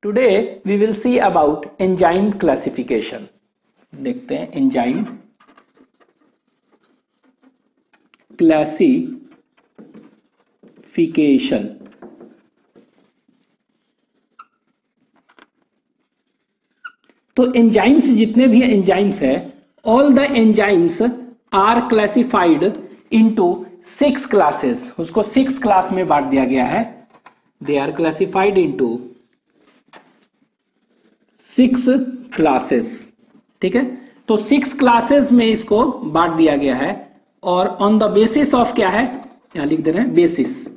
Today we will see about enzyme classification. देखते हैं enzyme classification. तो एंजाइम्स जितने भी एंजाइम्स है, all the enzymes are classified into 6 classes. उसको 6 क्लास में बांट दिया गया है. They are classified into 6 classes. ठीक है, तो 6 क्लासेस में इसको बांट दिया गया है और ऑन द बेसिस ऑफ क्या है, यहां लिख दे रहे हैं बेसिस.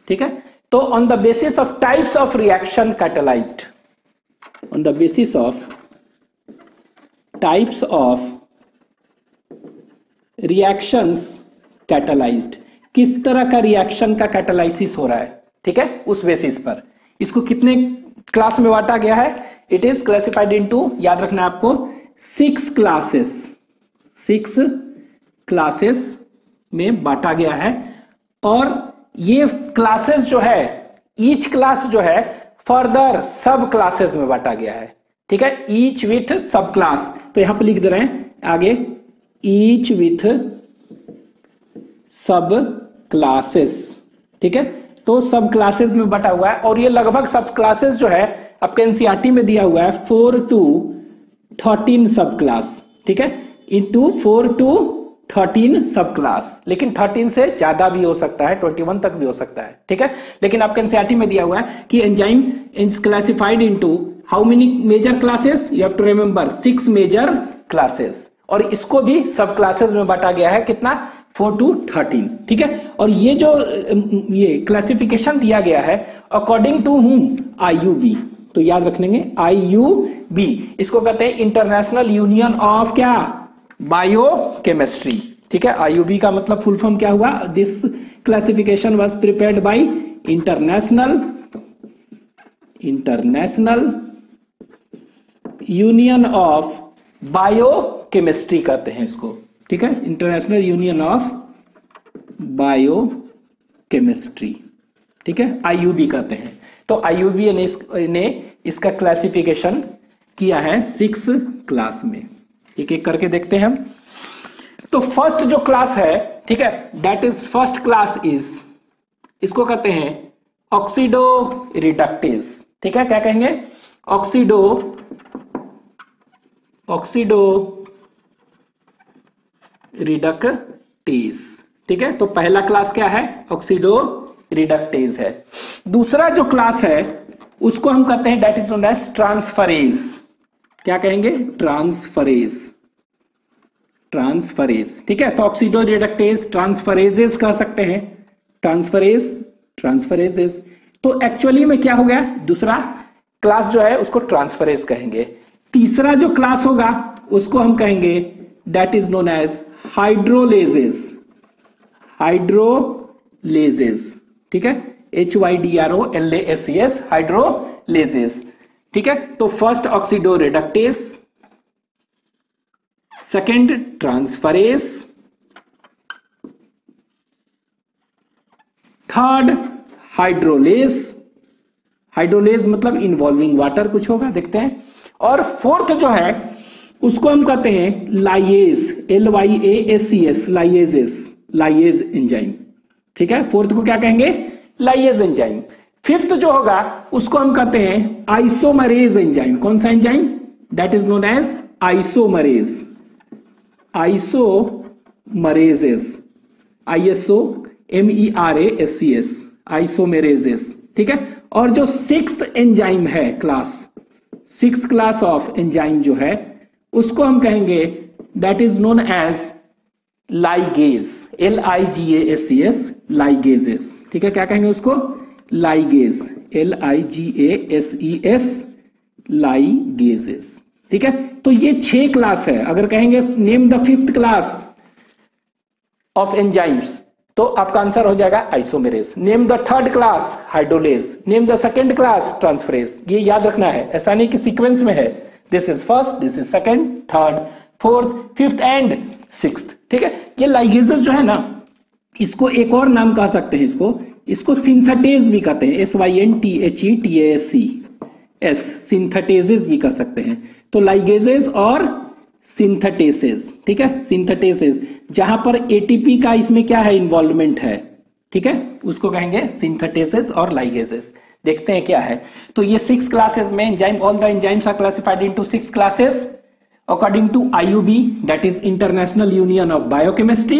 ठीक है, तो on the basis of types of reaction catalysed, on the basis of types of reactions catalysed, किस तरह का रिएक्शन का कैटालाइसिस हो रहा है. ठीक है, उस बेसिस पर इसको कितने क्लास में बांटा गया है. इट इज क्लासिफाइड इनटू, याद रखना है आपको, 6 क्लासेस. 6 क्लासेस में बांटा गया है और ये क्लासेस जो है, ईच क्लास जो है फर्दर सब क्लासेस में बांटा गया है. ठीक है, ईच विथ सब क्लास. तो यहां पर लिख दे रहे हैं आगे, ईच विथ सब क्लासेस. ठीक है, तो सब क्लासेस में बटा हुआ है और ये लगभग सब क्लासेस जो है आपके एनसीईआरटी में दिया हुआ है 4 to 13 सब क्लास. ठीक है, इंटू 4 to 13 सब क्लास, लेकिन 13 से ज्यादा भी हो सकता है, 21 तक भी हो सकता है. ठीक है, लेकिन आपके एनसीईआरटी में दिया हुआ है कि enzyme is classified into how many major classes, you have to remember 6 major classes. और इसको भी सब क्लासेस में बांटा गया है, कितना, 4 to 13. ठीक है, और ये जो ये क्लासिफिकेशन दिया गया है अकॉर्डिंग टू हुम, IUB. तो याद रखेंगे IUB, इसको कहते हैं इंटरनेशनल यूनियन ऑफ क्या, बायोकेमिस्ट्री. ठीक है, IUB का मतलब फुल फॉर्म क्या हुआ, this classification was prepared by international union of biochemistry कहते हैं इसको. ठीक है, इंटरनेशनल यूनियन ऑफ बायोकेमिस्ट्री. ठीक है, IUB कहते हैं. तो IUB ने इसका क्लासिफिकेशन किया है 6 क्लास में. एक एक करके देखते हैं हम. तो फर्स्ट जो क्लास है, ठीक है, that is first class is, इसको कहते हैं ऑक्सीडो रिडक्टेज. ठीक है, क्या कहेंगे, ऑक्सीडो रिडक्टेज. ठीक है, तो पहला क्लास क्या है, ऑक्सीडो रिडक्टेज है. दूसरा जो क्लास है उसको हम कहते हैं that is known as transferase. क्या कहेंगे, ट्रांसफरेज. ठीक है, तो ऑक्सीडो रिडक्टेज ट्रांसफरेजेस कह सकते हैं, ट्रांसफरेजेस. तो एक्चुअली में क्या हो गया, दूसरा क्लास जो है उसको ट्रांसफरेज कहेंगे. तीसरा जो क्लास होगा उसको हम कहेंगे that is known as hydrolases. ठीक है, HYDROLASES, हाइड्रोलेजेस. ठीक है, तो first oxido reductase, second transferase, third hydrolase मतलब इन्वॉल्विंग वाटर कुछ होगा, देखते हैं. और फोर्थ जो है उसको हम कहते हैं लाइएज, LYASES, लाइएज एंजाइम. ठीक है, फोर्थ को क्या कहेंगे, लाइएज एंजाइम. फिफ्थ जो होगा उसको हम कहते हैं आइसोमरेज एंजाइम. कौन सा enzyme, that is known as isomerases, ISOMERASES, isomerases. ठीक है, और जो 6th एंजाइम है, सिक्स क्लास ऑफ एंजाइम जो है उसको हम कहेंगे that is known as ligase, LIGASES, ligases. ठीक है, क्या कहेंगे उसको, लाइगेज, LIGASES, लाइगेजेस. ठीक है, तो ये 6 क्लास है. अगर कहेंगे name the 5th class of enzymes, तो आपका आंसर हो जाएगा isomerase. Name the 3rd class, hydrolase. Name the 2nd class, transferase. ये याद रखना है, ऐसा नहीं कि सीक्वेंस में है. This is first, this is second, third, fourth, fifth and 6th. ठीक है, ये लाइगेजेस जो है ना, इसको एक और नाम कह सकते हैं, इसको सिंथेटेज भी कहते हैं, SYNTHETASE, एस, सिंथेटेसेस भी कह सकते हैं। तो लाइगेजेस और सिंथेटेसेस, ठीक है, सिंथेटेसेस जहां पर एटीपी का इसमें क्या है, इन्वॉल्वमेंट है, ठीक है, उसको कहेंगे सिंथेटेसेस और लाइगेजेस। देखते हैं क्या है। तो ये 6 क्लासेस में enzyme, all the enzymes are classified into 6 classes according to IUB, that is International Union of Biochemistry,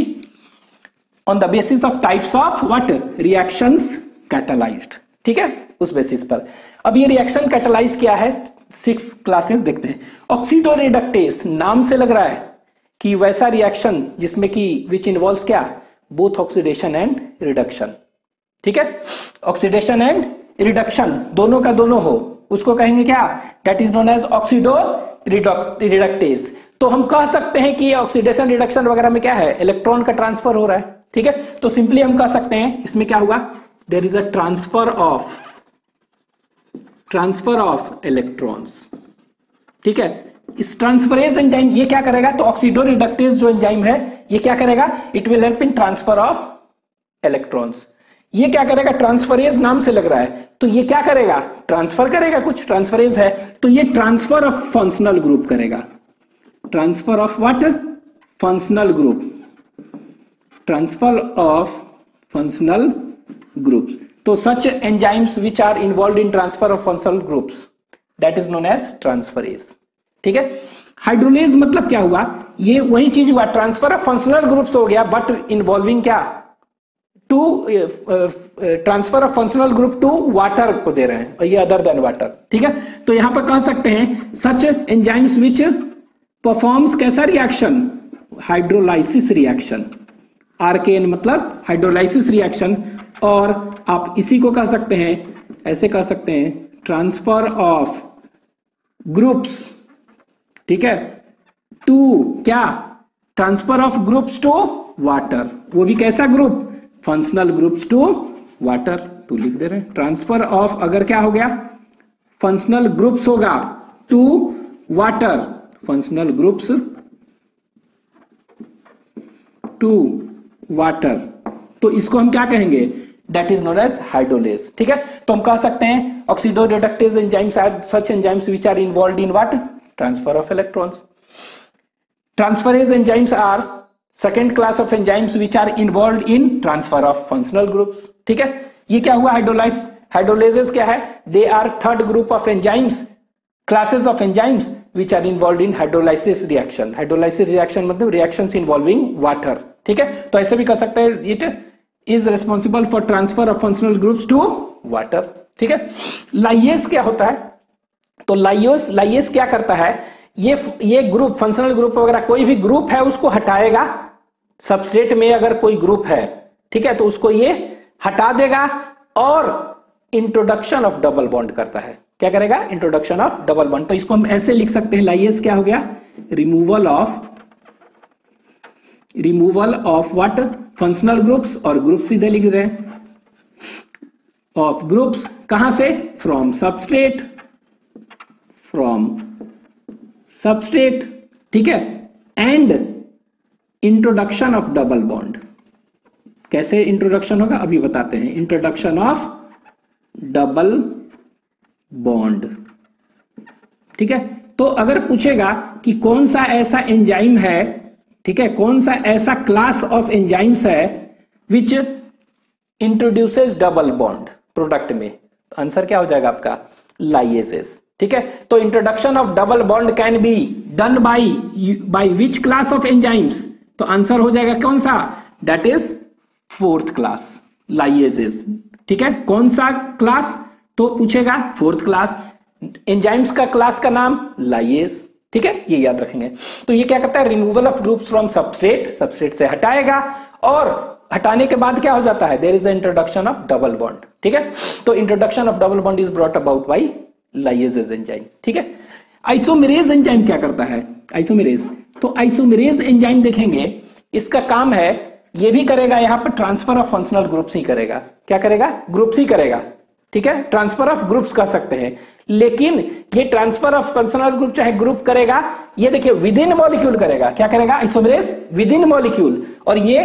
on the basis of types of what reactions catalyzed, ठीक है, उस बेसिस पर। अब ये रिएक्शन कैटालाइज क्या है, 6 क्लासेस देखते हैं। ऑक्सीडोरिडक्टेस, नाम से लग रहा है कि वैसा रिएक्शन जिसमें कि विच इन्वॉल्व्स क्या, बोथ ऑक्सीडेशन एंड रिडक्शन, ठीक है, ऑक्सीडेशन एंड रिडक्शन दोनों का दोनों हो, उसको कहेंगे क्या, that is known as oxido reductase. तो हम कह सकते हैं कि ऑक्सीडेशन रिडक्शन वगैरह में क्या है, इलेक्ट्रॉन का ट्रांसफर हो रहा है, ठीक है। तो सिंपली हम कह सकते हैं इसमें क्या हुआ, there is a transfer of electrons, ठीक है। इस ट्रांसफरेज एंजाइम ये क्या करेगा, तो ऑक्सीडो रिडक्टेस जो एंजाइम है ये क्या करेगा, it will help in transfer of electrons. ये क्या करेगा, ट्रांसफरेज नाम से लग रहा है, तो ये क्या करेगा, ट्रांसफर करेगा, कुछ ट्रांसफरेज है तो ये ट्रांसफर ऑफ फंक्शनल ग्रुप करेगा, transfer of what, functional group, transfer of functional groups. तो such enzymes which are involve in transfer of functional groups, that is known as transferase, ठीक है। हाइड्रोलेज मतलब क्या हुआ, ये वही चीज हुआ, ट्रांसफर ऑफ फंक्शनल ग्रुप्स हो गया बट इन्वॉल्विंग क्या, to transfer of functional group to water को दे रहे हैं, और ये अदर देन वाटर, ठीक है। तो यहां पर कह सकते हैं सच एंजाइम्स विच परफॉर्म्स कैसा रिएक्शन, हाइड्रोलाइसिस रिएक्शन, आरकेएन मतलब हाइड्रोलाइसिस रिएक्शन। और आप इसी को कह सकते हैं, ऐसे कह सकते हैं, ट्रांसफर ऑफ ग्रुप्स, ठीक है, टू क्या, transfer of groups to water, वो भी कैसा group, functional groups to water, तो लिख दे रहे हैं ट्रांसफर ऑफ, अगर क्या हो गया, फंक्शनल ग्रुप्स होगा to water, functional groups to water, तो इसको हम क्या कहेंगे, that is known as hydrolase, ठीक है। तो हम कह सकते हैं oxidoreductase enzymes are such enzymes which are involved in what, transfer of electrons. Transferase enzymes are second class of enzymes which are involve in transfer of functional groups, ठीक है। ये क्या हुआ, हाइड्रोलाइजेस क्या है, they are third group of enzymes, classes of enzymes which are involve in hydrolysis reaction. Hydrolysis reaction मतलब reactions involving water, ठीक है। तो ऐसे भी कर सकते हैं, it is responsible for transfer of functional groups to water, ठीक है। लाइएस क्या होता है, तो लाइएस क्या करता है, ये ग्रुप, फंक्शनल ग्रुप वगैरह कोई भी ग्रुप है उसको हटाएगा, सबस्ट्रेट में अगर कोई ग्रुप है, ठीक है, तो उसको ये हटा देगा और इंट्रोडक्शन ऑफ डबल बॉन्ड करता है, क्या करेगा, इंट्रोडक्शन ऑफ डबल बॉन्ड। तो इसको हम ऐसे लिख सकते हैं, लाइएस क्या हो गया, removal of what, functional groups, और ग्रुप सीधे लिख रहे हैं, ऑफ ग्रुप्स कहां से, फ्रॉम सबस्ट्रेट, ठीक है, and introduction of double bond. कैसे इंट्रोडक्शन होगा अभी बताते हैं, इंट्रोडक्शन ऑफ डबल बॉन्ड, ठीक है। तो अगर पूछेगा कि कौन सा ऐसा एंजाइम है, ठीक है, कौन सा ऐसा क्लास ऑफ एंजाइम्स है विच इंट्रोड्यूसेस डबल बॉन्ड प्रोडक्ट में, तो आंसर क्या हो जाएगा आपका, लाइएसेस, ठीक है। तो introduction of double bond can be done by which class of enzymes, तो आंसर हो जाएगा कौन सा, दैट इज फोर्थ क्लास, लाइएसेस, ठीक है। कौन सा क्लास, तो पूछेगा फोर्थ क्लास, एंजाइम्स का क्लास का नाम लाइएस, ठीक है, ये याद रखेंगे। तो ये क्या करता है, removal of groups from substrate से हटाएगा, और हटाने के बाद क्या हो जाता है, there is the introduction of double bond, ठीक है। तो introduction of double bond is brought about by lyases enzyme, ठीक है। आइसोमेरेज एंजाइम क्या करता है, आइसोमेरेज, तो आइसोमेरेज एंजाइम देखेंगे, इसका काम है, ये भी करेगा यहां पर ट्रांसफर ऑफ फंक्शनल ग्रुप्स ही करेगा, क्या करेगा, ग्रुप्स ही करेगा, ठीक है, ट्रांसफर ऑफ ग्रुप्स कह सकते हैं। लेकिन ये ट्रांसफर ऑफ फंक्शनल ग्रुप चाहे ग्रुप करेगा, ये देखिए विद इन मॉलिक्यूल करेगा, क्या करेगा, आइसोमेरेज विद इन मॉलिक्यूल, और ये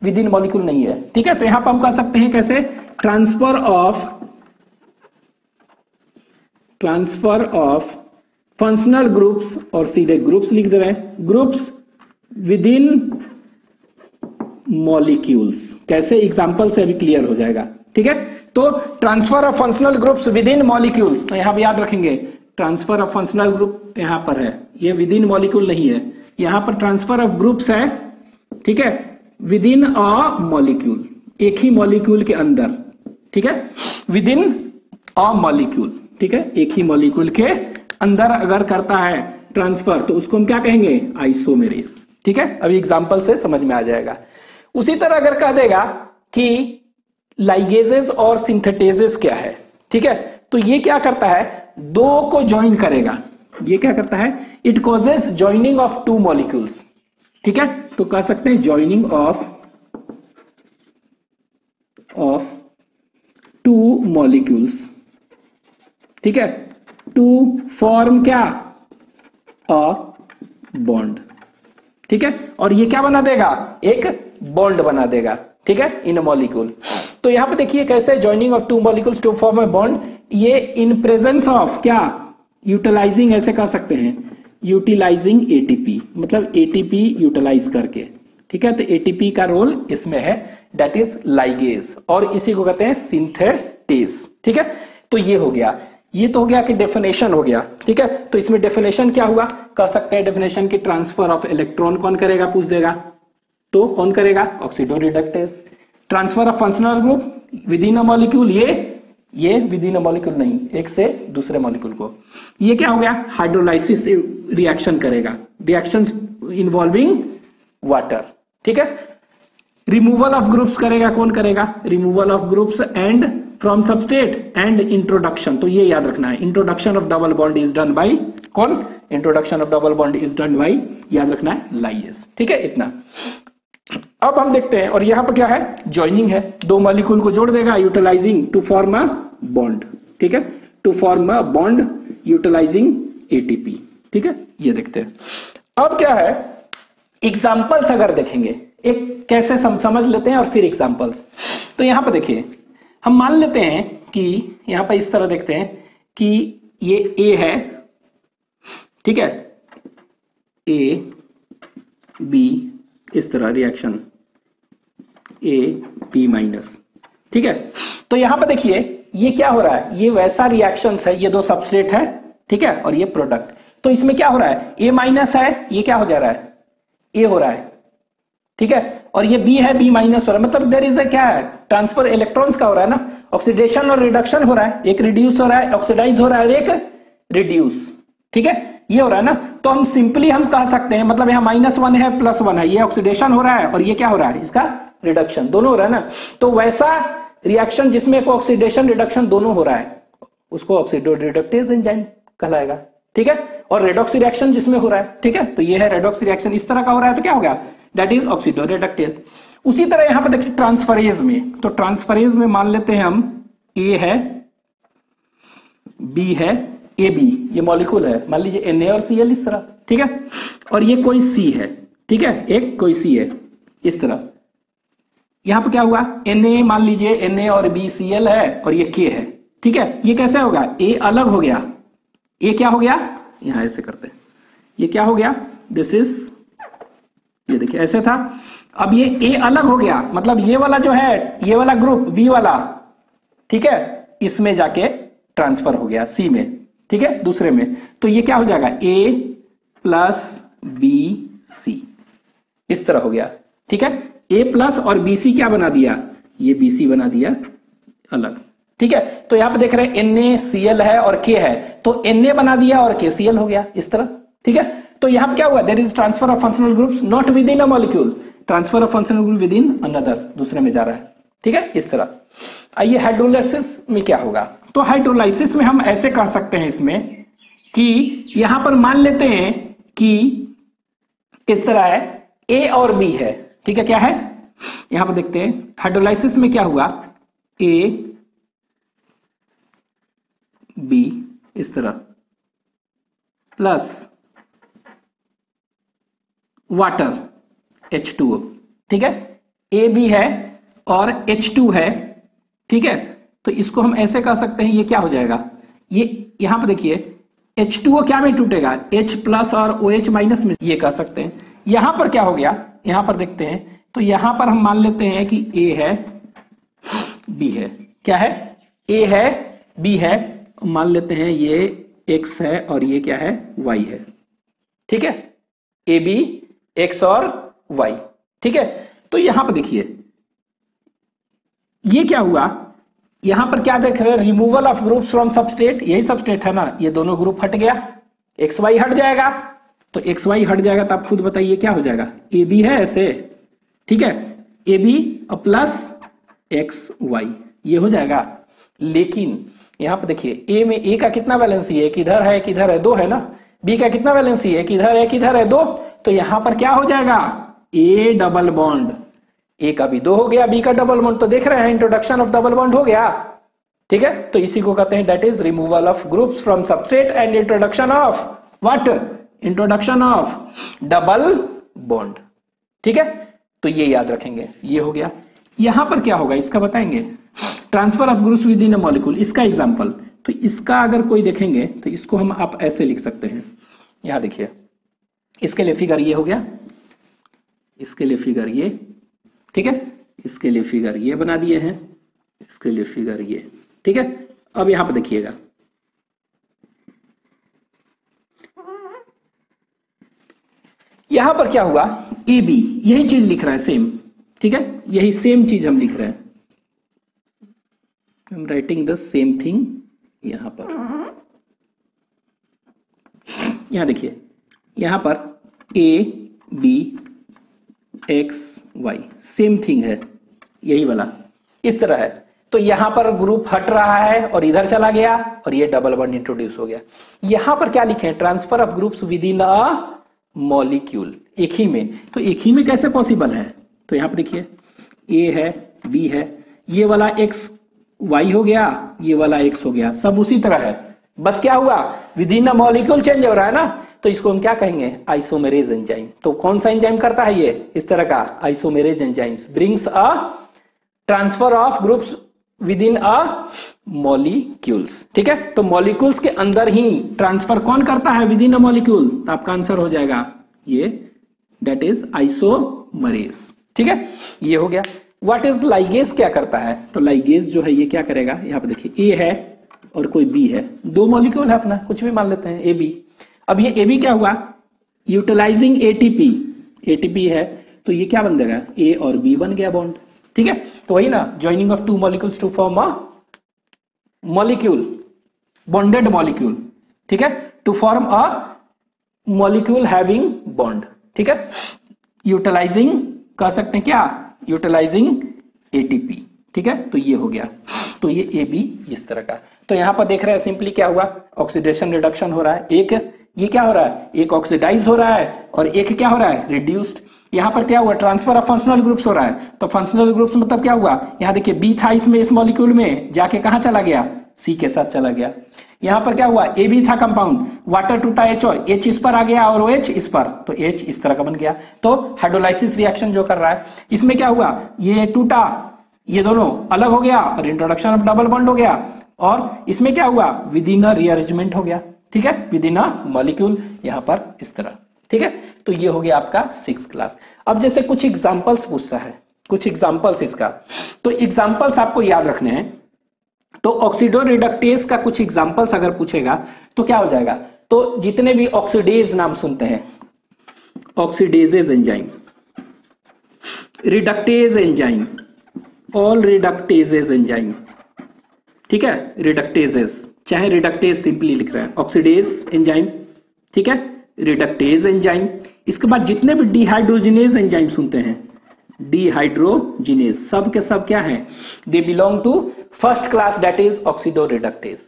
विद इन मॉलिक्यूल नहीं है, ठीक है। तो यहां पर हम कह सकते हैं कैसे, transfer transfer of functional groups, और सीधे ग्रुप्स लिख दे रहे हैं, ग्रुप्स विद इन मॉलिक्यूल्स। कैसे, एग्जांपल से अभी क्लियर हो जाएगा, ठीक है। तो transfer of functional groups with in molecules, तो यहां पर याद रखेंगे ट्रांसफर ऑफ फंक्शनल ग्रुप यहां पर है, ये विद इन मॉलिक्यूल नहीं है, यहां पर ट्रांसफर ऑफ ग्रुप्स है, ठीक है, विद इन अ मॉलिक्यूल, एक ही मॉलिक्यूल के अंदर, ठीक है, विद इन अ मॉलिक्यूल, ठीक है, एक ही मॉलिक्यूल के अंदर अगर करता है ट्रांसफर तो उसको हम क्या कहेंगे, आइसोमेरेज, ठीक है। अभी एग्जांपल से समझ में आ जाएगा। उसी तरह अगर कह देगा कि लाइगेजेस और सिंथेटेजेस क्या है, ठीक है, तो ये क्या करता है, दो को ज्वाइन करेगा, ये क्या करता है, it causes joining of two molecules, ठीक है, तो कह सकते हैं ज्वाइनिंग ऑफ टू मॉलिक्यूल्स, ठीक है, टू फॉर्म क्या, अ बॉन्ड, ठीक है, और ये क्या बना देगा, एक बॉन्ड बना देगा, ठीक है, इन अ मॉलिक्यूल। तो यहां पे देखिए कैसे joining of two molecules to form a bond, ये इन प्रेजेंस ऑफ क्या, यूटिलाइजिंग, ऐसे कह सकते हैं, यूटिलाइजिंग एटीपी, मतलब एटीपी यूटिलाइज करके, ठीक है, तो एटीपी का रोल इसमें है, दैट इज लाइगेज, और इसी को कहते हैं सिंथेटेज, ठीक है। तो ये हो गया, ये तो हो गया कि डेफिनेशन हो गया, ठीक है। तो इसमें डेफिनेशन क्या हुआ, कह सकते हैं डेफिनेशन की ट्रांसफर ऑफ इलेक्ट्रॉन कौन करेगा, पूछ देगा, तो कौन करेगा, oxido reductase. Transfer of functional group within a molecule, ये विद इन अ मॉलिक्यूल नहीं, एक से दूसरे मॉलिक्यूल को, ये क्या हो गया, हाइड्रोलाइसिस रिएक्शन करेगा, रिएक्शंस इन्वॉल्विंग वाटर, ठीक है। रिमूवल ऑफ ग्रुप्स करेगा, कौन करेगा, removal of groups and from substrate and introduction, तो ये याद रखना है, introduction of double bond is done by कौन, introduction of double bond is done by, याद रखना है, लाइगेज, ठीक है, इतना। अब हम देखते हैं, और यहां पर क्या है, ज्वाइनिंग है, दो मॉलिक्यूल को जोड़ देगा, utilising to form a bond, ठीक है, to form a bond utilising ATP, ठीक है, ये देखते हैं। अब क्या है, एग्जांपल्स अगर देखेंगे, एक कैसे समझ लेते हैं और फिर एग्जांपल्स। तो यहां पर देखिए, हम मान लेते हैं कि यहां पर इस तरह देखते हैं कि ये ए है, ठीक है, ए बी, इस तरह रिएक्शन ए बी माइनस, ठीक है। तो यहां पर देखिए ये क्या हो रहा है, ये वैसा रिएक्शन है, ये दो सबस्ट्रेट है, ठीक है, और ये प्रोडक्ट, तो इसमें क्या हो रहा है, ए माइनस है, ये क्या हो जा रहा है, ए हो रहा है, ठीक है, और ये बी है, बी माइनस हो रहा है, मतलब देयर इज क्या है, ट्रांसफर इलेक्ट्रॉन्स का हो रहा है ना, ऑक्सीडेशन और रिडक्शन हो रहा है, एक रिड्यूस हो रहा है, ऑक्सीडाइज हो रहा है, एक रिड्यूस, ठीक है, ये हो रहा है ना। तो हम सिंपली हम कह सकते हैं, मतलब यहाँ -1 है +1 है, ये ऑक्सीडेशन हो रहा है और ये क्या हो रहा है, इसका रिडक्शन, दोनों हो रहा है ना। तो वैसा रिएक्शन जिसमें ऑक्सीडेशन रिडक्शन दोनों हो रहा है, उसको ऑक्सीडो रिडक्टेज एंजाइम कहलाएगा, ठीक है। और रेडॉक्स रिएक्शन जिसमें हो रहा है, ठीक है, तो ये है रेडॉक्स रिएक्शन, इस तरह का हो रहा है, तो क्या होगा, दैट इज ऑक्सीडो रिडक्टेज। उसी तरह यहां पर देखिए ट्रांसफरेज में, तो ट्रांसफरेज में मान लेते हैं हम, ए है, बी है, ए बी ये मॉलिक्यूल है, मान लीजिए Na और Cl इस तरह, ठीक है, और ये कोई C है, ठीक है, एक कोई C है इस तरह। यहां पर क्या हुआ, Na मान लीजिए Na और B Cl है और ये K है, ठीक है, ये कैसे होगा, A अलग हो गया, A क्या हो गया, यहां ऐसे करते हैं, ये क्या हो गया, दिस इज, ये देखिए ऐसे था, अब ये A अलग हो गया, मतलब ये वाला जो है, ये वाला ग्रुप B वाला, ठीक है, इसमें जाके ट्रांसफर हो गया C में, ठीक है, दूसरे में, तो ये क्या हो जाएगा, A + BC इस तरह हो गया, ठीक है। A प्लस और BC क्या बना दिया, ये BC बना दिया अलग, ठीक है। तो यहां पे देख रहे हैं NaCl है और K है, तो Na बना दिया और KCl हो गया इस तरह, ठीक है। तो यहां पे क्या हुआ, there is transfer of functional groups not within a molecule, transfer of functional group within another, दूसरे में जा रहा है, ठीक है, इस तरह। आइए हाइड्रोलाइसिस में क्या होगा, तो हाइड्रोलाइसिस में हम ऐसे कह सकते हैं इसमें कि यहां पर मान लेते हैं कि किस तरह है, A और B है, ठीक है, क्या है, यहां पर देखते हैं हाइड्रोलाइसिस में क्या हुआ, A B इस तरह प्लस वाटर H2O, ठीक है, A B है और H2 है, ठीक है, तो इसको हम ऐसे कह सकते हैं, ये क्या हो जाएगा, ये यहां पर देखिए H2O क्या में टूटेगा, H प्लस और OH माइनस में, ये कह सकते हैं। यहां पर क्या हो गया, यहां पर देखते हैं तो यहां पर हम मान लेते हैं कि A है B है, क्या है, A है B है, मान लेते हैं ये X है और ये क्या है Y है, ठीक है, AB X और Y, ठीक है। तो यहां पर देखिए ये क्या हुआ, यहां पर क्या देख रहे हैं, removal of groups from substrate, यही सबस्टेट है ना, ये दोनों ग्रुप हट गया, एक्स वाई हट जाएगा, तो एक्स वाई हट जाएगा तो आप खुद बताइए क्या हो जाएगा, ए बी है ऐसे, ठीक है, A B plus X Y ये हो जाएगा। लेकिन यहां पर देखिए ए में ए का कितना वैलेंसी है, किधर है किधर है, दो है ना, बी का कितना वैलेंसी है, किधर है किधर है, दो, तो यहां पर क्या हो जाएगा, ए डबल बॉन्ड, ए का भी दो हो गया, बी का डबल बॉन्ड, तो देख रहे हैं इंट्रोडक्शन ऑफ डबल बॉन्ड हो गया, ठीक है। तो इसी को कहते हैं that is removal of groups from substrate and introduction of what, introduction of double bond, ठीक है। तो ये याद रखेंगे, ये हो गया। यहां पर क्या होगा इसका बताएंगे, transfer of groups with in a molecule, इसका एग्जांपल, तो इसका अगर कोई देखेंगे तो इसको हम आप ऐसे लिख सकते हैं, यहां देखिए इसके लिए फिगर ये हो गया, इसके लिए फिगर ये, ठीक है, इसके लिए फिगर ये बना दिए हैं, इसके लिए फिगर ये, ठीक है। अब यहां पर देखिएगा यहां पर क्या हुआ, ए बी यही चीज लिख रहा है सेम, ठीक है, यही सेम चीज हम लिख रहे हैं, I am writing the same thing यहां पर, यहां देखिए यहां पर A B X Y same thing है, यही वाला इस तरह है, तो यहां पर ग्रुप हट रहा है और इधर चला गया और ये डबल बॉन्ड इंट्रोड्यूस हो गया। यहां पर क्या लिखे, transfer of groups with in a molecule, एक ही में, तो एक ही में कैसे पॉसिबल है, तो यहां पर देखिए ए है बी है, ये वाला एक्स वाई हो गया, ये वाला एक्स हो गया, सब उसी तरह है, बस क्या हुआ with in a molecule change हो रहा है ना, तो इसको हम क्या कहेंगे, आइसोमेरेज एंजाइम। तो कौन सा एंजाइम करता है ये, इस तरह का isomerase enzymes brings a transfer of groups with in a molecules, ठीक है। तो मॉलिक्यूल्स के अंदर ही ट्रांसफर कौन करता है, विद इन अ मॉलिक्यूल, तो आपका आंसर हो जाएगा ये, दैट इज आइसोमरेज, ठीक है, ये हो गया। व्हाट इज लाइगेज, क्या करता है, तो लाइगेज जो है ये क्या करेगा, यहां पर देखिए ए है और कोई बी है, दो मॉलिक्यूल है अपना, कुछ भी मान लेते हैं ए बी। अब ये ए बी क्या हुआ, यूटिलाइजिंग एटीपी, एटीपी है तो ये क्या बन जाएगा, ए और बी बन गया बॉन्ड, ठीक है। तो वही ना, joining of two molecules to form a molecule, bonded molecule, ठीक है, to form a molecule having bond, ठीक है। यूटिलाइजिंग कह सकते हैं क्या, यूटिलाइजिंग एटीपी, ठीक है, तो ये हो गया। तो ये ए बी इस तरह का, तो यहां पर देख रहे हैं सिंपली क्या हुआ, ऑक्सीडेशन रिडक्शन हो रहा है, एक ये क्या हो रहा है, एक ऑक्सीडाइज हो रहा है और एक क्या हो रहा है, रिड्यूस्ड। यहां पर क्या हुआ, ट्रांसफर ऑफ फंक्शनल ग्रुप्स हो रहा है, तो फंक्शनल ग्रुप्स मतलब क्या हुआ, यहां देखिए बी था इसमें, इस मॉलिक्यूल में जाके कहां चला गया, सी के साथ चला गया। यहां पर क्या हुआ, ए बी था कंपाउंड, वाटर टूटा एच और एच इस पर आ गया और ओ एच इस पर, तो एच इस तरह का बन गया। तो हाइड्रोलाइसिस रिएक्शन जो कर रहा है, इसमें क्या हुआ, ये टूटा, ये दोनों अलग हो गया और इंट्रोडक्शन ऑफ डबल बॉन्ड हो गया, और इसमें क्या हुआ, विद इन अ रीअरेंजमेंट हो गया, ठीक है, विद इन अ मॉलिक्यूल, यहां पर इस तरह, ठीक है। तो ये हो गया आपका 6th क्लास। अब जैसे कुछ एग्जांपल्स पूछता है, कुछ एग्जांपल्स इसका, तो एग्जांपल्स आपको याद रखने हैं। तो ऑक्सीडो रिडक्टेज का कुछ एग्जांपल्स अगर पूछेगा तो क्या हो जाएगा, तो जितने भी ऑक्सीडेज नाम सुनते हैं, oxidases enzyme, reductase enzyme, all reductases enzyme, ठीक है, रिडक्टेजेस, चाहे रिडक्टेज सिंपली लिख रहे हैं, ऑक्सीडेज एंजाइम, ठीक है, रिडक्टेज एंजाइम। इसके बाद जितने भी डिहाइड्रोजिनेज एंजाइम सुनते हैं, डिहाइड्रोजिनेज, सब के सब क्या है, they belong to first class, that is oxido reductase,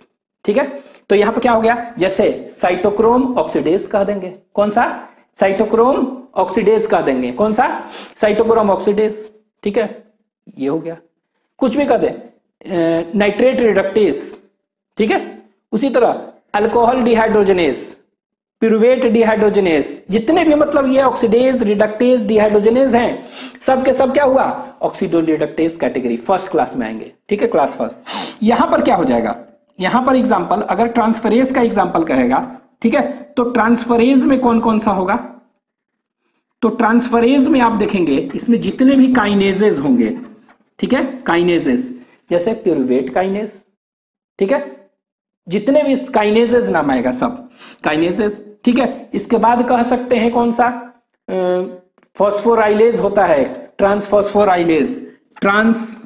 ठीक है। तो यहां पर क्या हो गया, जैसे साइटोक्रोम ऑक्सीडेज कह देंगे, कौन सा, साइटोक्रोम ऑक्सीडेज कह देंगे, कौन सा, साइटोक्रोम ऑक्सीडेज, ठीक है, ये हो गया। कुछ भी कह दे, नाइट्रेट रिडक्टेज, ठीक है, उसी तरह अल्कोहल डिहाइड्रोजनेज, पिरुवेट डिहाइड्रोजनेज, जितने भी मतलब ये ऑक्सीडेज, रिडक्टेज, डिहाइड्रोजनेज हैं, सब के सब क्या हुआ, oxido reductase category, first class में आएंगे, ठीक है, क्लास फर्स्ट। यहां पर क्या हो जाएगा, यहां पर एग्जाम्पल अगर ट्रांसफरेज का एग्जाम्पल कहेगा, ठीक है, तो ट्रांसफरेज में कौन कौन सा होगा? तो ट्रांसफरेज में आप देखेंगे इसमें जितने भी काइनेजेस होंगे, ठीक है, काइनेजेस जैसे प्यूरुवेट काइनेज, ठीक है, जितने भी काइनेजेस नाम आएगा सब काइनेजेस, ठीक है। इसके बाद कह सकते हैं कौन सा? फॉस्फोराइलेज होता है, ट्रांसफॉस्फोराइलेज, ट्रांस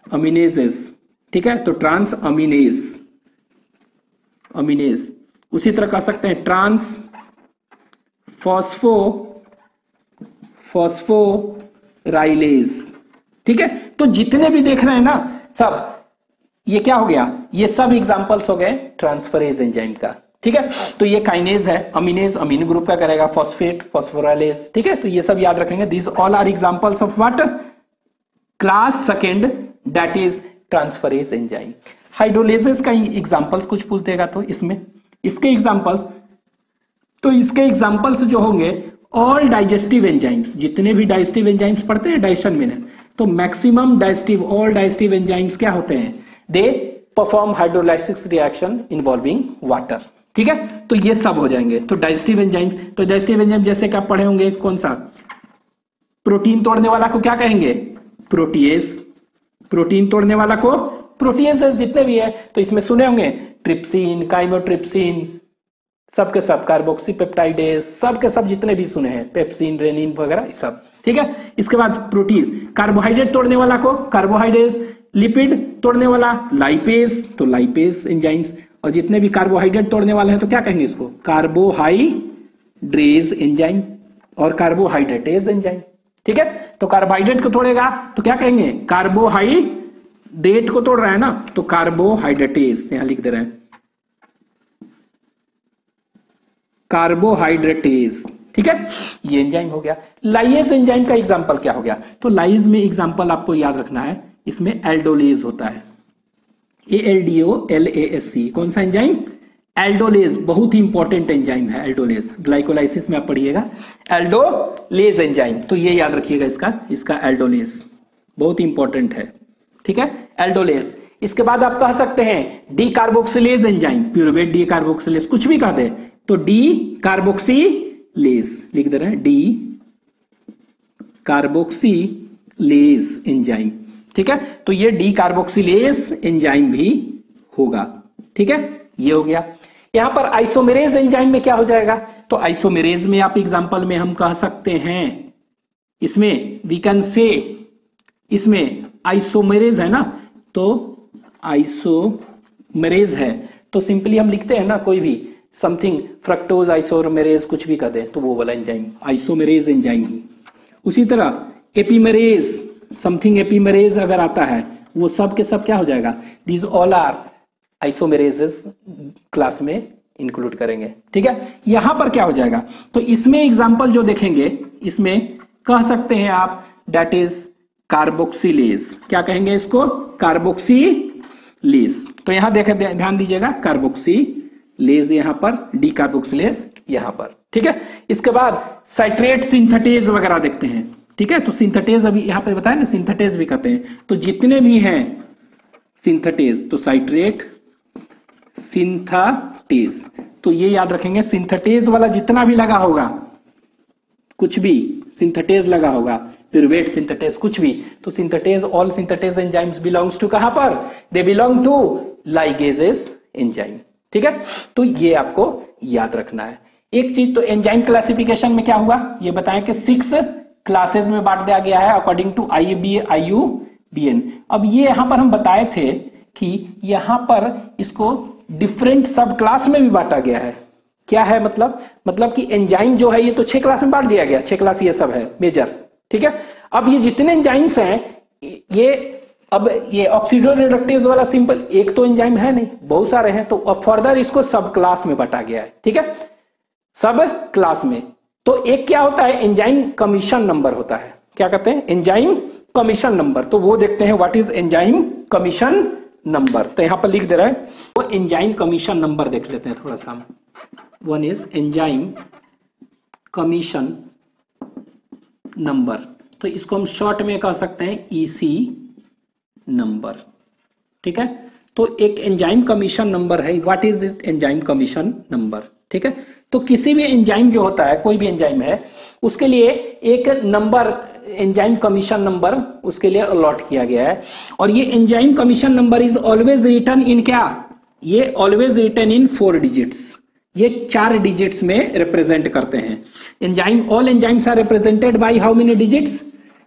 अमीनेजेस, ठीक है, तो ट्रांस अमीनेज। उसी तरह कह सकते हैं ट्रांस फॉस्फोराइलेज, ठीक है। तो जितने भी देख रहे हैं ना सब, ये क्या हो गया? ये सब एग्जांपल्स हो गए ट्रांसफरेज एंजाइम का, ठीक है। तो ये काइनेज है, अमीनेज अमीनो ग्रुप का करेगा, फॉस्फेट फॉस्फोराइलेज, ठीक है। तो ये सब याद रखेंगे। This all are examples of what? Class second, that is transferase enzyme. Hydrolases का एग्जांपल्स कुछ पूछ देगा तो इसमें इसके एग्जांपल्स जो होंगे, ऑल डाइजेस्टिव एंजाइम्स, जितने भी डाइजेस्टिव एंजाइम्स पढ़ते हैं डाइजेशन में, तो maximum digestive, all digestive enzymes क्या होते हैं? They perform hydrolysis reaction involving water, ठीक है। तो ये सब हो जाएंगे। तो डाइजेस्टिव एंजाइम्स, तो डाइजेस्टिव एंजाइम जैसे कि आप पढ़े होंगे, कौन सा? प्रोटीन तोड़ने वाला को क्या कहेंगे? प्रोटीएज। प्रोटीन तोड़ने वाला को प्रोटीएज, जितने भी है तो इसमें सुने होंगे ट्रिप्सिन, काइमोट्रिप्सिन, सबके सब, कार्बोक्सीपेप्टाइडेज, सबके सब जितने भी सुने हैं, पेप्सिन, रेनिन वगैरह सब, ठीक है। इसके बाद प्रोटीज, कार्बोहाइड्रेट तोड़ने वाला को कार्बोहाइड्रेज, लिपिड तोड़ने वाला लाइपेज, तो लाइपेज एंजाइम्स, और जितने भी कार्बोहाइड्रेट तोड़ने वाले हैं तो क्या कहेंगे इसको? कार्बोहाइड्रेज एंजाइम और कार्बोहाइड्रेटेज एंजाइम, ठीक है। तो कार्बोहाइड्रेट को तोड़ेगा तो क्या कहेंगे? कार्बोहाइड्रेट को तोड़ रहा है ना, तो कार्बोहाइड्रेटेज, यहां लिख दे रहे हैं कार्बोहाइड्रेटेज, ठीक है। ये एंजाइम हो गया। लाइएज एंजाइम का एग्जांपल क्या हो गया? तो लाइज में एग्जांपल आपको याद रखना है, इसमें एल्डोलेज होता है, ALDOLASC। कौन सा एंजाइम? एल्डोलेज, बहुत ही इंपॉर्टेंट एंजाइम है एल्डोलेज, ग्लाइकोलाइसिस में आप पढ़िएगा एल्डोलेज एंजाइम, तो ये याद रखिएगा इसका एल्डोलेज बहुत इंपॉर्टेंट है, ठीक है, एल्डोलेज। इसके बाद आप कह सकते हैं decarboxylase enzyme, pyruvate decarboxylase, कुछ भी कह दे तो डी कार्बोक्सिलेज लिख दे रहे हैं, डी कार्बोक्सिलेज एंजाइम, ठीक है। तो ये डी कार्बोक्सिलेज एंजाइम भी होगा, ठीक है। ये हो गया। यहां पर आइसोमेरेज एंजाइम में क्या हो जाएगा? तो आइसोमेरेज में आप एग्जांपल में हम कह सकते हैं, इसमें वी कैन से, इसमें आइसोमेरेज है ना, तो आइसोमेरेज है तो सिंपली हम लिखते हैं ना, कोई भी समथिंग फ्रक्टोज आइसोमेरेज कुछ भी कर दे तो वो वाला एंजाइम आइसोमेरेज एंजाइम ही। उसी तरह एपिमेरेज, समथिंग एपिमेरेज अगर आता है वो सब के सब क्या हो जाएगा? दीज ऑल आर आइसोमेरेजेस क्लास में इंक्लूड करेंगे, ठीक है। यहां पर क्या हो जाएगा? तो इसमें एग्जांपल जो देखेंगे, इसमें कह सकते हैं आप दैट इज कार्बोक्सिलेज, क्या कहेंगे इसको? कार्बोक्सिलेज। तो यहां देखे, ध्यान दीजिएगा, कार्बोक्सिलेज यहां पर, डी कार्बोक्सिलेज यहां पर, ठीक है। इसके बाद साइट्रेट सिंथेटेज वगैरह देखते हैं, ठीक है। तो सिंथेटेज अभी यहां पर बताया ना, सिंथेटेज भी कहते हैं, तो जितने भी हैं सिंथेटेज, तो साइट्रेट सिंथेटेज, तो ये याद रखेंगे, सिंथेटेज वाला जितना भी लगा होगा, कुछ भी सिंथेटेज लगा होगा, प्यूरुवेट सिंथेटेज कुछ भी, तो synthetase, all synthetase enzymes belongs to कहां पर? They belong to ligases enzyme, ठीक है। तो ये आपको याद रखना है। एक चीज तो एंजाइम क्लासिफिकेशन में क्या हुआ ये बताएं कि 6 क्लासेस में बांट दिया गया है अकॉर्डिंग टू IUBN। अब ये यहां पर हम बताए थे कि यहां पर इसको डिफरेंट सब क्लास में भी बांटा गया है। क्या है मतलब कि एंजाइम जो है ये तो 6 क्लास में बांट दिया गया, 6 क्लास ये सब है मेजर, ठीक है। अब ये जितने एंजाइम्स हैं, ये अब ये ऑक्सीडोरिडक्टेज वाला सिंपल एक तो एंजाइम है नहीं, बहुत सारे हैं, तो अब फर्दर इसको सब क्लास में बांटा गया है, ठीक है, सब क्लास में। तो एक क्या होता है? एंजाइम कमीशन नंबर होता है। क्या कहते हैं? Enzyme commission number. तो वो देखते हैं what is enzyme commission number, तो यहां पर लिख दे रहा है वो एंजाइम कमीशन नंबर देख लेते हैं थोड़ा सा। One is enzyme commission number, तो इसको हम शॉर्ट में कह सकते हैं ईसी नंबर। ठीक है, तो एक एंजाइम कमीशन नंबर है। What is this enzyme commission number? ठीक है, तो किसी भी एंजाइम जो होता है, कोई भी एंजाइम है, उसके लिए एक नंबर एंजाइम कमीशन नंबर उसके लिए अलॉट किया गया है। और ये enzyme commission number is always written in क्या? ये ऑलवेज रिटन इन 4 डिजिट्स। ये 4 डिजिट्स में रिप्रेजेंट करते हैं। Enzyme, all enzymes are represented by how many digits?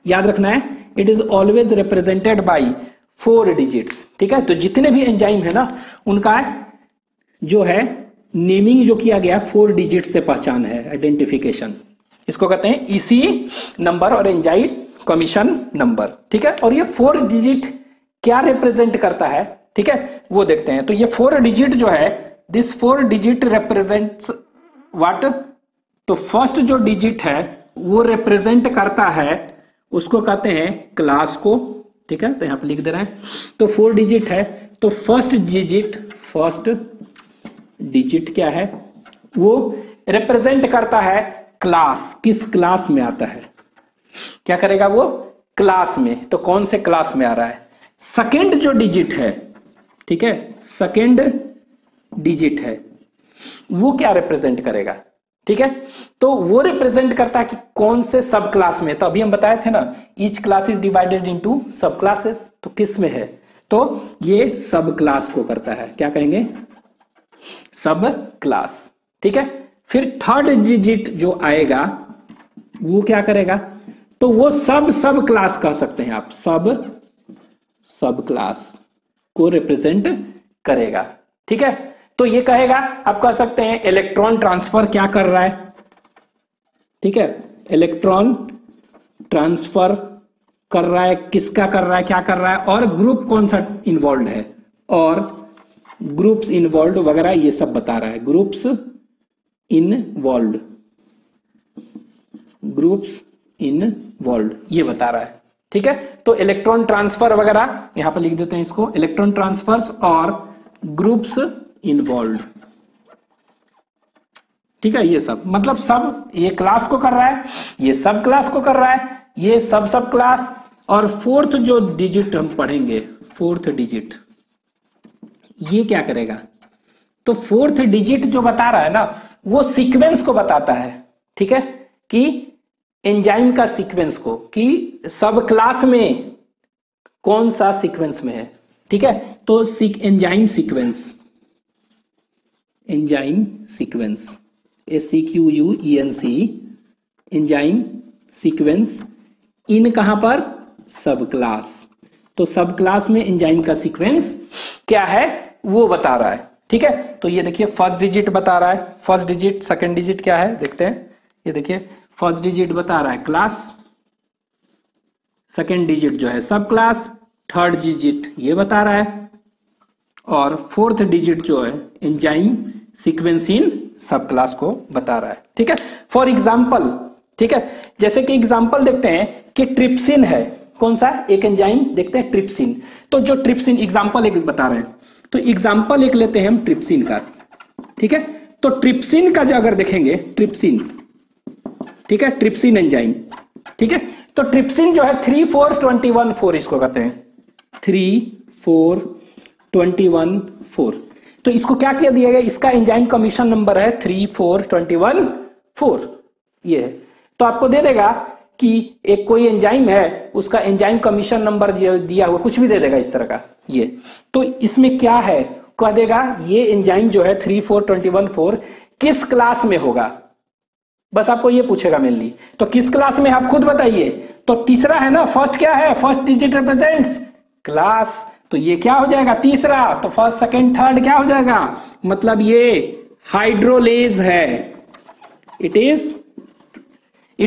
याद रखना है, it is always represented by 4 digits. ठीक है, तो जितने भी एंजाइम है ना, उनका जो है नेमिंग जो किया गया 4 डिजिट से पहचान है, आइडेंटिफिकेशन। इसको कहते हैं ईसी नंबर और एंजाइम कमीशन नंबर। ठीक है, और ये 4 डिजिट क्या रिप्रेजेंट करता है, ठीक है, वो देखते हैं। तो ये 4 डिजिट जो है, दिस 4 डिजिट रिप्रेजेंट्स व्हाट? तो फर्स्ट जो डिजिट है वो रिप्रेजेंट करता है, उसको कहते हैं क्लास को। ठीक है, तो यहां पे लिख दे रहे हैं। तो 4 डिजिट है, तो फर्स्ट डिजिट क्या है? वो रिप्रेजेंट करता है क्लास। किस क्लास में आता है? क्या करेगा वो? क्लास में। तो कौन से क्लास में आ रहा है? सेकेंड जो डिजिट है, ठीक है, सेकेंड डिजिट है, वो क्या रिप्रेजेंट करेगा? ठीक है, तो वो रिप्रेजेंट करता है कि कौन से सब क्लास में। तो अभी हम बताए थे ना, each class is divided into सब क्लासेस। तो किस में है? तो ये सब क्लास को करता है। क्या कहेंगे? सब क्लास। ठीक है, फिर थर्ड डिजिट जो आएगा वो क्या करेगा? तो वो सब क्लास कह सकते हैं आप, सब क्लास को रिप्रेजेंट करेगा। ठीक है, तो ये कहेगा, आप कह सकते हैं इलेक्ट्रॉन ट्रांसफर क्या कर रहा है। ठीक है, इलेक्ट्रॉन ट्रांसफर कर रहा है, किसका कर रहा है, क्या कर रहा है, और ग्रुप कौन सा इन्वॉल्व है, और ग्रुप्स इन्वॉल्व वगैरह ये सब बता रहा है। ग्रुप्स इन्वॉल्व ये बता रहा है। ठीक है, तो इलेक्ट्रॉन ट्रांसफर वगैरह यहां पर लिख देते हैं इसको, इलेक्ट्रॉन ट्रांसफर्स और ग्रुप्स इन्वॉल्व। ठीक है, ये सब मतलब सब ये क्लास को कर रहा है, ये सब क्लास को कर रहा है, ये सब क्लास। और फोर्थ जो डिजिट हम पढ़ेंगे, फोर्थ डिजिट, ये क्या करेगा? तो फोर्थ डिजिट जो बता रहा है ना, वो सीक्वेंस को बताता है। ठीक है, कि एंजाइम का सीक्वेंस को, कि सब क्लास में कौन सा सीक्वेंस में है। ठीक है, तो enzyme sequence, SEQUENC, enzyme sequence in कहां पर? सब क्लास। तो सब क्लास में एंजाइम का सीक्वेंस क्या है वो बता रहा है। ठीक है, तो ये देखिए फर्स्ट डिजिट बता रहा है, फर्स्ट डिजिट। सेकंड डिजिट क्या है देखते हैं, ये देखिए फर्स्ट डिजिट बता रहा है क्लास, सेकंड डिजिट जो है सब क्लास, थर्ड डिजिट ये बता रहा है, और फोर्थ डिजिट जो है एंजाइम सीक्वेंस इन सब क्लास को बता रहा है। ठीक है, फॉर एग्जाम्पल, ठीक है, जैसे कि एग्जाम्पल देखते हैं कि ट्रिप्सिन है, कौन सा? एक एंजाइम देखते हैं ट्रिप्सिन। तो जो ट्रिप्सिन एग्जाम्पल एक बता रहे हैं, तो एग्जाम्पल एक लेते हैं हम ट्रिप्सिन का। ठीक है, तो ट्रिप्सिन का जो अगर देखेंगे, ट्रिप्सिन, ठीक है, ट्रिप्सिन एंजाइम। ठीक है, तो ट्रिप्सिन जो है 3,4,21,4 इसको कहते हैं, 3,4,21,4। तो इसको क्या किया दिया गया? इसका एंजाइम कमीशन नंबर है 3,4,21,4 ये है। तो आपको दे देगा कि एक कोई एंजाइम है, उसका एंजाइम कमीशन नंबर दिया हुआ कुछ भी दे देगा इस तरह का ये। तो इसमें क्या है, कह देगा ये एंजाइम जो है 3,4,21,4 किस क्लास में होगा, बस आपको ये पूछेगा मेनली। तो किस क्लास में आप खुद बताइए। तो तीसरा है ना, फर्स्ट क्या है? फर्स्ट डिजिट रिप्रेजेंट्स क्लास, तो ये क्या हो जाएगा? तीसरा। तो फर्स्ट सेकंड थर्ड क्या हो जाएगा? मतलब ये हाइड्रोलेज है, it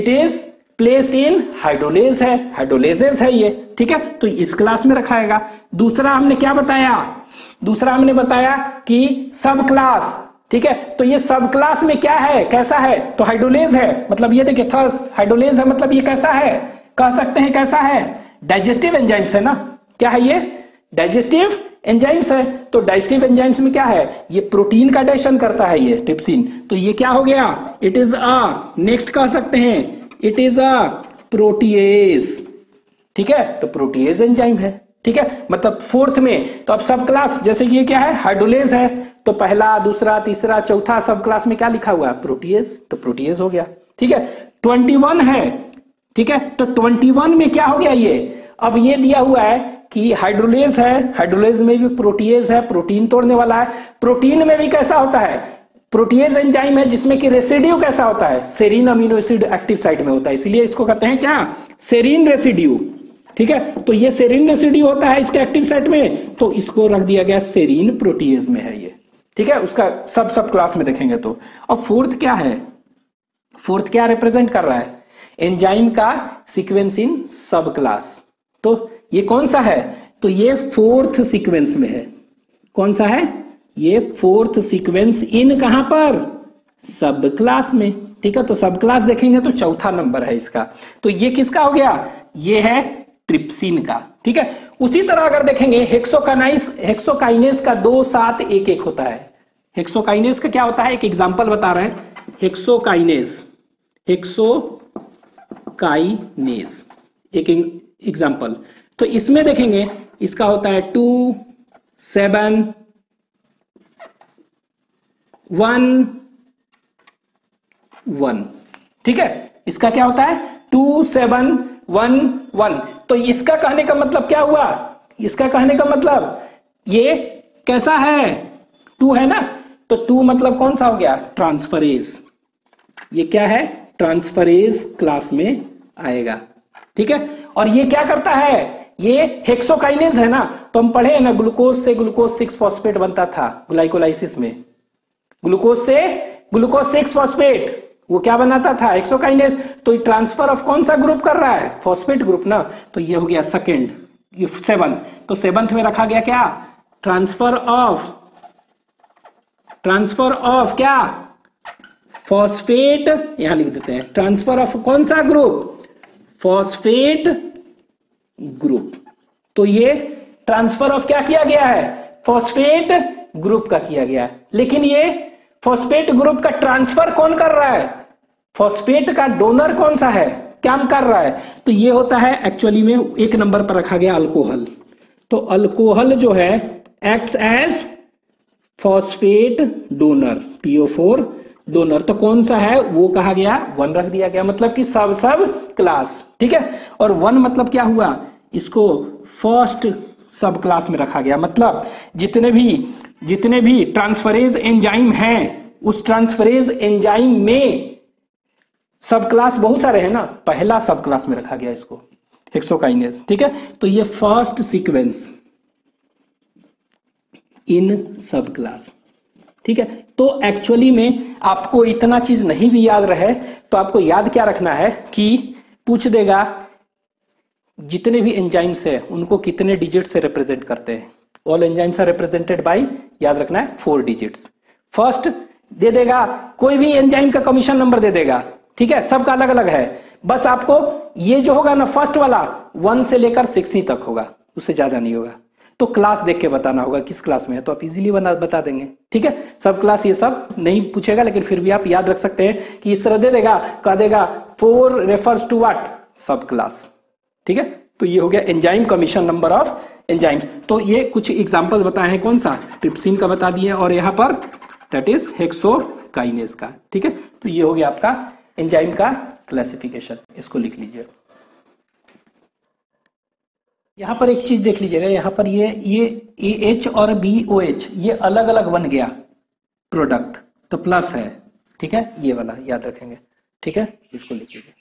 is placed in hydrolase है, हाइड्रोलेजेस है ये। ठीक है, तो इस क्लास में रखाएगा। दूसरा हमने क्या बताया? दूसरा हमने बताया कि सब क्लास। ठीक है, तो ये सब क्लास में क्या है, कैसा है? तो हाइड्रोलेज है, मतलब ये देखिए थर्स हाइड्रोलेज है, मतलब ये कैसा है, कह सकते हैं कैसा है? डाइजेस्टिव एंजाइम्स है ना। क्या है ये? डाइजेस्टिव एंजाइम्स है। तो डाइजेस्टिव एंजाइम्स में क्या है? ये प्रोटीन का डाइजेशन करता है ये ट्रिप्सिन। तो ये क्या हो गया? इट इज अ, नेक्स्ट कह सकते हैं, इट इज अ प्रोटीएज, ठीक है, तो प्रोटीएज एंजाइम है, ठीक है। मतलब फोर्थ में तो अब सब क्लास, जैसे ये क्या है, हाइड्रोलेज है, तो पहला दूसरा तीसरा चौथा सब क्लास में क्या लिखा हुआ है, प्रोटीएज, तो प्रोटीएज हो गया, ठीक है। 21 है, ठीक है, तो 21 में क्या हो गया ये, अब ये दिया हुआ है कि हाइड्रोलेज है, हाइड्रोलेज में भी प्रोटीएज है, प्रोटीन तोड़ने वाला है। प्रोटीन में भी कैसा होता है, प्रोटीएज एंजाइम है, जिसमें कि रेसिड्यू कैसा होता है, serine amino acid active site में होता है, इसलिए इसको कहते हैं क्या, सेरीन रेसिड्यू, ठीक है। तो ये सेरीन रेसिड्यू होता है इसके एक्टिव साइट में, तो इसको रख दिया गया सेरीन प्रोटीएज में है ये, ठीक है। उसका सब क्लास में देखेंगे तो। अब फोर्थ क्या है, फोर्थ क्या रिप्रेजेंट कर रहा है, एंजाइम का सीक्वेंस इन सब क्लास। तो ये कौन सा है, तो ये फोर्थ सीक्वेंस में है, कौन सा है, ये फोर्थ सीक्वेंस इन कहां पर, सब क्लास में, ठीक है। तो सब क्लास देखेंगे तो चौथा नंबर है इसका, तो ये किसका हो गया, ये है ट्रिप्सिन का, ठीक है। उसी तरह अगर देखेंगे हेक्सोकाइनेस का 2 7 1 1 होता है। हेक्सोकाइनेस का क्या होता है, एक एग्जांपल बता रहे हैं, हेक्सोकाइनेस एक एग्जांपल, तो इसमें देखेंगे इसका होता है 2 7 1 1, ठीक है। इसका क्या होता है 2 7 1 1, तो इसका कहने का मतलब क्या हुआ, इसका कहने का मतलब ये कैसा है, 2 है ना, तो 2 मतलब कौन सा हो गया, ट्रांसफरेज, ये क्या है, ट्रांसफरेज क्लास में आएगा, ठीक है। और ये क्या करता है, ये हेक्सोकाइनेज है ना, तो हम पढ़े ना, ग्लूकोज से ग्लूकोज 6 फॉस्फेट बनता था ग्लाइकोलाइसिस में, ग्लूकोज से ग्लूकोज 6 फॉस्फेट, वो क्या बनाता था, हेक्सोकाइनेज। तो ट्रांसफर ऑफ कौन सा ग्रुप कर रहा है, फॉस्फेट ग्रुप ना, तो ये हो गया सेकंड, ये 7, तो 7th में रखा गया क्या, ट्रांसफर ऑफ क्या, फॉस्फेट, यहां लिख देते हैं, ट्रांसफर ऑफ कौन सा ग्रुप, फॉस्फेट ग्रुप। तो ये ट्रांसफर ऑफ क्या किया गया है, फॉस्फेट ग्रुप का किया गया है। लेकिन ये फॉस्फेट ग्रुप का ट्रांसफर कौन कर रहा है, फॉस्फेट का डोनर कौन सा है, क्या कर रहा है, तो ये होता है एक्चुअली में 1 नंबर पर रखा गया अल्कोहल। तो अल्कोहल जो है acts as phosphate donor, PO4 donor, तो कौन सा है वो कहा गया 1 रख दिया गया, मतलब कि सब क्लास, ठीक है। और 1 मतलब क्या हुआ, इसको फर्स्ट सब क्लास में रखा गया, मतलब जितने भी ट्रांसफरेज एंजाइम हैं, उस ट्रांसफरेज एंजाइम में सब क्लास बहुत सारे हैं ना, पहला सब क्लास में रखा गया इसको, हेक्सोकाइनेज, ठीक है। तो ये फर्स्ट सीक्वेंस इन सब क्लास, ठीक है। तो एक्चुअली में आपको इतना चीज नहीं भी याद रहे तो आपको याद क्या रखना है कि पूछ देगा जितने भी एंजाइम्स है उनको कितने डिजिट से रिप्रेजेंट करते हैं, all enzymes are represented by, याद रखना है 4 डिजिट्स। फर्स्ट दे देगा, कोई भी एंजाइम का कमीशन नंबर दे देगा, ठीक है, सबका अलग अलग है, बस आपको ये जो होगा ना फर्स्ट वाला 1 से लेकर 6 ही तक होगा, उससे ज्यादा नहीं होगा। तो क्लास देख के बताना होगा किस क्लास में है, तो आप इजीली बता देंगे, ठीक है। सब क्लास ये सब नहीं पूछेगा, लेकिन फिर भी आप याद रख सकते हैं कि इस तरह दे देगा, कह देगा 4 रेफर्स टू व्हाट, सब क्लास, ठीक है। तो ये हो गया enzyme commission number of enzymes. तो ये कुछ एग्जांपल बताए हैं, कौन सा, ट्रिप्सिन का बता दिए, और यहाँ पर दैट इज हेक्सोकाइनेज का, ठीक है। तो ये हो गया आपका एंजाइम का क्लासिफिकेशन, इसको लिख लीजिए। यहां पर एक चीज देख लीजिएगा, यहां पर ये AH और BOH ये अलग अलग बन गया प्रोडक्ट, तो प्लस है, ठीक है, ये वाला याद रखेंगे, ठीक है, इसको लिख लीजिए।